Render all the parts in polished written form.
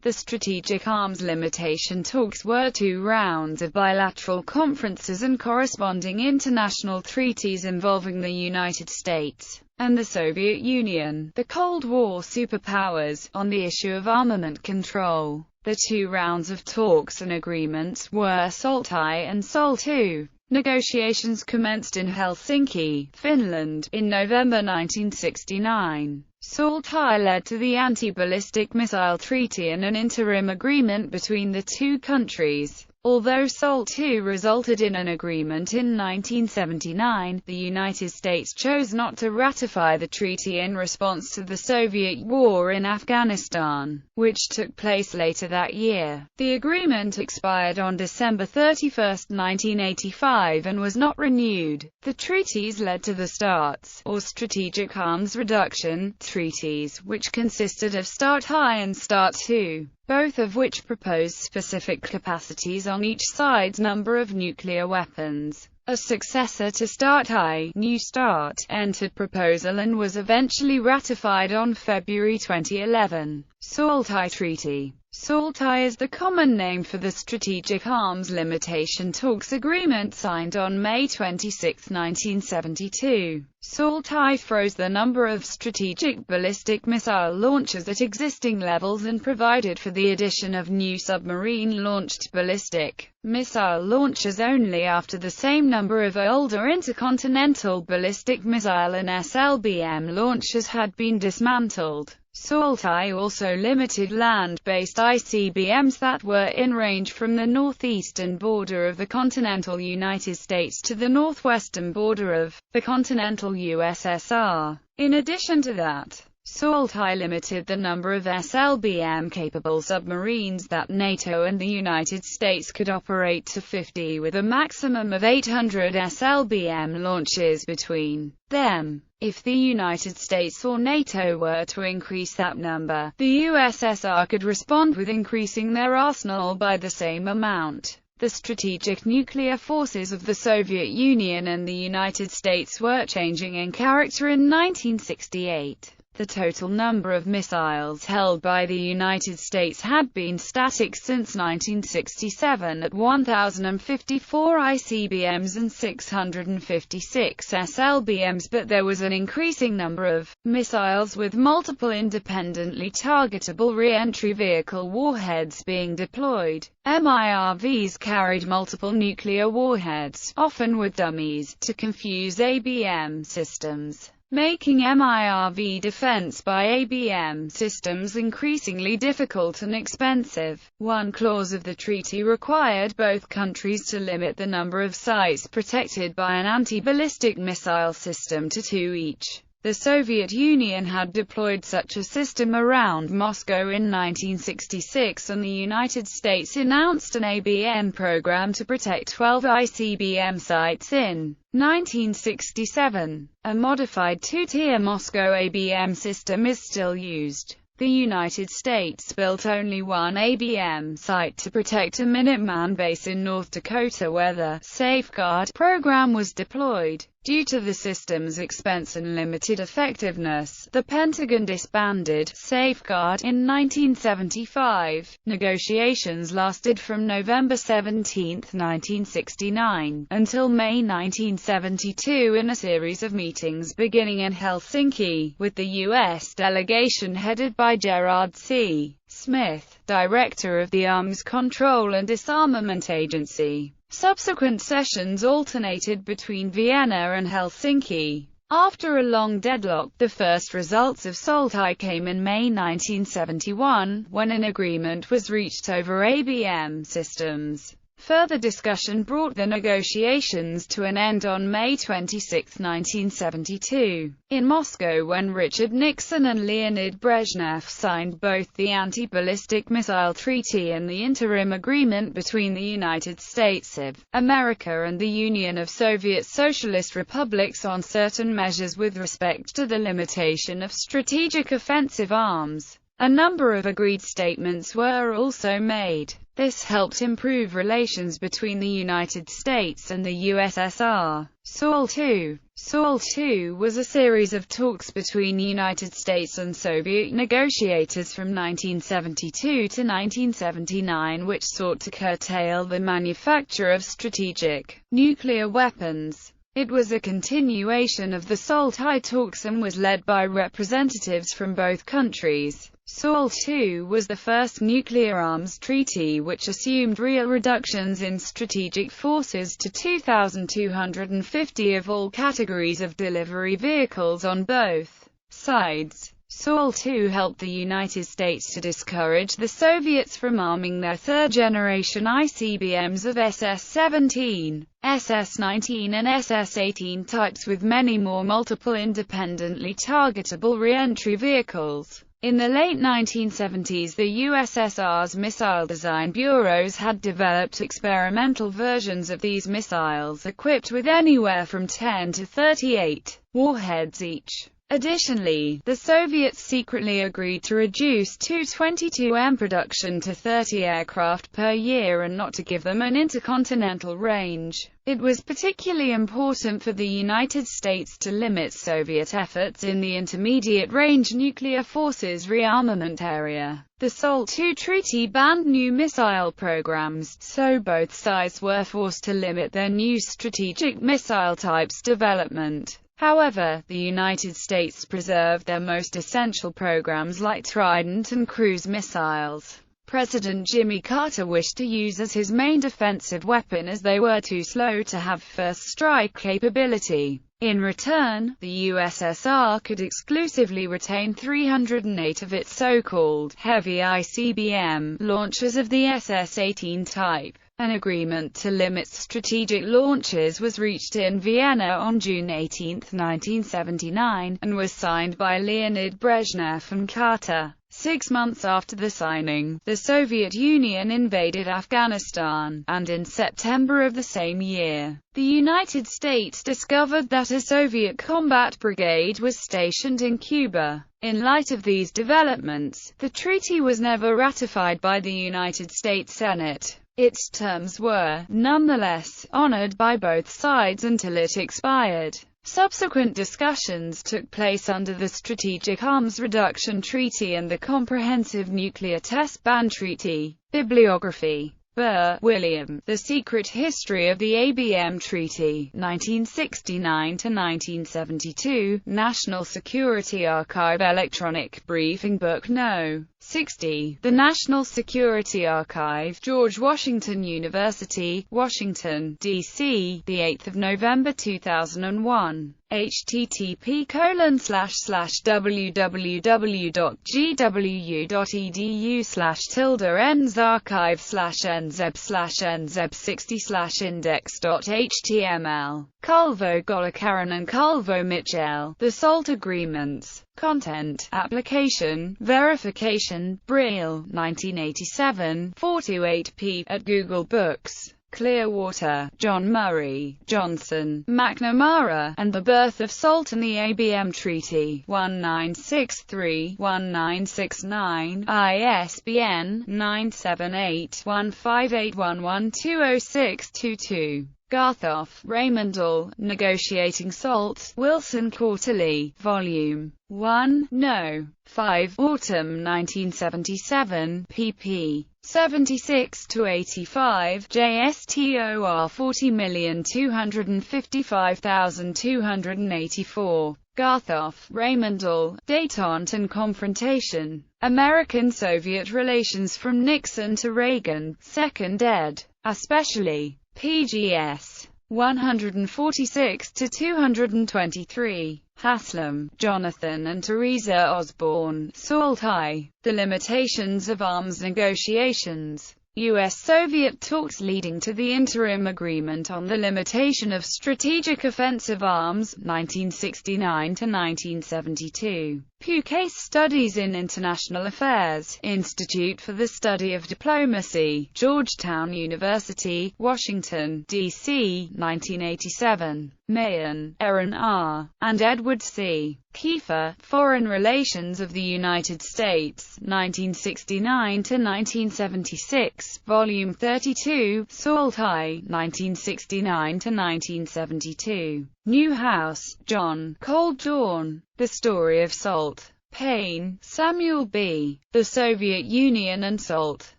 The strategic arms limitation talks were 2 rounds of bilateral conferences and corresponding international treaties involving the United States and the Soviet Union, the Cold War superpowers, on the issue of armament control. The 2 rounds of talks and agreements were SALT I and SALT II. Negotiations commenced in Helsinki, Finland, in November 1969. SALT I led to the Anti-Ballistic Missile Treaty and an interim agreement between the 2 countries. Although SALT II resulted in an agreement in 1979, the United States chose not to ratify the treaty in response to the Soviet war in Afghanistan, which took place later that year. The agreement expired on December 31, 1985 and was not renewed. The treaties led to the STARTs, or Strategic Arms Reduction, treaties, which consisted of START I and START II, both of which proposed specific capacities on each side's number of nuclear weapons. A successor to START I, New START, entered proposal and was eventually ratified on February 2011. SALT I Treaty. SALT I is the common name for the Strategic Arms Limitation Talks Agreement signed on May 26, 1972. SALT I froze the number of strategic ballistic missile launchers at existing levels and provided for the addition of new submarine-launched ballistic missile launchers only after the same number of older intercontinental ballistic missile and SLBM launchers had been dismantled. SALT I also limited land-based ICBMs that were in range from the northeastern border of the continental United States to the northwestern border of the continental USSR. In addition to that, SALT I limited the number of SLBM-capable submarines that NATO and the United States could operate to 50, with a maximum of 800 SLBM launches between them. If the United States or NATO were to increase that number, the USSR could respond with increasing their arsenal by the same amount. The strategic nuclear forces of the Soviet Union and the United States were changing in character in 1968. The total number of missiles held by the United States had been static since 1967 at 1,054 ICBMs and 656 SLBMs, but there was an increasing number of missiles with multiple independently targetable re-entry vehicle warheads being deployed. MIRVs carried multiple nuclear warheads, often with dummies, to confuse ABM systems, making MIRV defense by ABM systems increasingly difficult and expensive. One clause of the treaty required both countries to limit the number of sites protected by an anti-ballistic missile system to 2 each. The Soviet Union had deployed such a system around Moscow in 1966, and the United States announced an ABM program to protect 12 ICBM sites in 1967. A modified 2-tier Moscow ABM system is still used. The United States built only one ABM site to protect a Minuteman base in North Dakota where the Safeguard program was deployed. Due to the system's expense and limited effectiveness, the Pentagon disbanded Safeguard in 1975. Negotiations lasted from November 17, 1969, until May 1972 in a series of meetings beginning in Helsinki, with the U.S. delegation headed by Gerard C. Smith, director of the Arms Control and Disarmament Agency. Subsequent sessions alternated between Vienna and Helsinki. After a long deadlock, the first results of SALT I came in May 1971, when an agreement was reached over ABM systems. Further discussion brought the negotiations to an end on May 26, 1972, in Moscow, when Richard Nixon and Leonid Brezhnev signed both the Anti-Ballistic Missile Treaty and the interim agreement between the United States of America and the Union of Soviet Socialist Republics on certain measures with respect to the limitation of strategic offensive arms. A number of agreed statements were also made. This helped improve relations between the United States and the USSR. SALT II. SALT II was a series of talks between United States and Soviet negotiators from 1972 to 1979 which sought to curtail the manufacture of strategic nuclear weapons. It was a continuation of the SALT I talks and was led by representatives from both countries. SALT II was the first nuclear arms treaty which assumed real reductions in strategic forces to 2,250 of all categories of delivery vehicles on both sides. SALT II helped the United States to discourage the Soviets from arming their third-generation ICBMs of SS-17, SS-19 and SS-18 types with many more multiple independently targetable re-entry vehicles. In the late 1970s, the USSR's missile design bureaus had developed experimental versions of these missiles equipped with anywhere from 10 to 38 warheads each. Additionally, the Soviets secretly agreed to reduce Tu-22M production to 30 aircraft per year and not to give them an intercontinental range. It was particularly important for the United States to limit Soviet efforts in the intermediate-range nuclear forces rearmament area. The SALT II treaty banned new missile programs, so both sides were forced to limit their new strategic missile types development. However, the United States preserved their most essential programs like Trident and cruise missiles. President Jimmy Carter wished to use as his main defensive weapon as they were too slow to have first strike capability. In return, the USSR could exclusively retain 308 of its so-called heavy ICBM launchers of the SS-18 type. An agreement to limit strategic launches was reached in Vienna on June 18, 1979, and was signed by Leonid Brezhnev and Carter. 6 months after the signing, the Soviet Union invaded Afghanistan, and in September of the same year, the United States discovered that a Soviet combat brigade was stationed in Cuba. In light of these developments, the treaty was never ratified by the United States Senate. Its terms were, nonetheless, honored by both sides until it expired. Subsequent discussions took place under the Strategic Arms Reduction Treaty and the Comprehensive Nuclear Test Ban Treaty. Bibliography. Burr, William. The Secret History of the ABM Treaty, 1969–1972, National Security Archive Electronic Briefing Book No. 60. The National Security Archive, George Washington University, Washington, D.C., 8 November 2001. http://www.gwu.edu/tilde/nzeb/nzeb60/index.html. Calvo Golakaran and Calvo Mitchell. The SALT Agreements. Content, Application, Verification, Brill, 1987, 428p, at Google Books. Clearwater, John Murray, Johnson, McNamara, and the Birth of SALT and the ABM Treaty, 1963-1969, ISBN 978-1581120622. Garthoff, Raymondl, Negotiating SALT, Wilson Quarterly, Volume 1, No. 5, Autumn 1977, pp. 76–85, JSTOR 40255284. Garthoff, Raymondl, Détente and Confrontation. American-Soviet Relations from Nixon to Reagan, 2nd ed., especially. PGS 146–223. Haslam, Jonathan and Teresa Osborne, SALT I. The Limitations of Arms Negotiations. U.S.-Soviet talks leading to the Interim Agreement on the Limitation of Strategic Offensive Arms, 1969–1972. Pew Case Studies in International Affairs, Institute for the Study of Diplomacy, Georgetown University, Washington, D.C., 1987. Mahan, Aaron R., and Edward C. Kiefer, Foreign Relations of the United States, 1969–1976, Volume 32, SALT I, 1969–1972. Newhouse, John. Cold Dawn, The Story of Salt. Payne, Samuel B. The Soviet Union and Salt.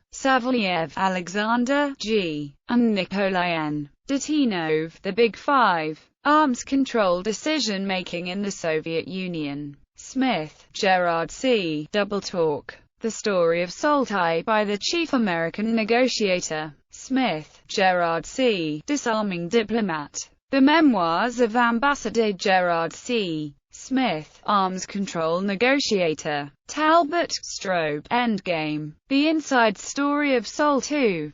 Savelyev, Alexander G. and Nikolai N. Datinov, The Big Five. Arms Control Decision-Making in the Soviet Union. Smith, Gerard C. Double Talk. The Story of Salt I by the Chief American Negotiator. Smith, Gerard C. Disarming Diplomat. The Memoirs of Ambassador Gerard C. Smith, Arms Control Negotiator. Talbot, Strobe, Endgame. The Inside Story of Salt II.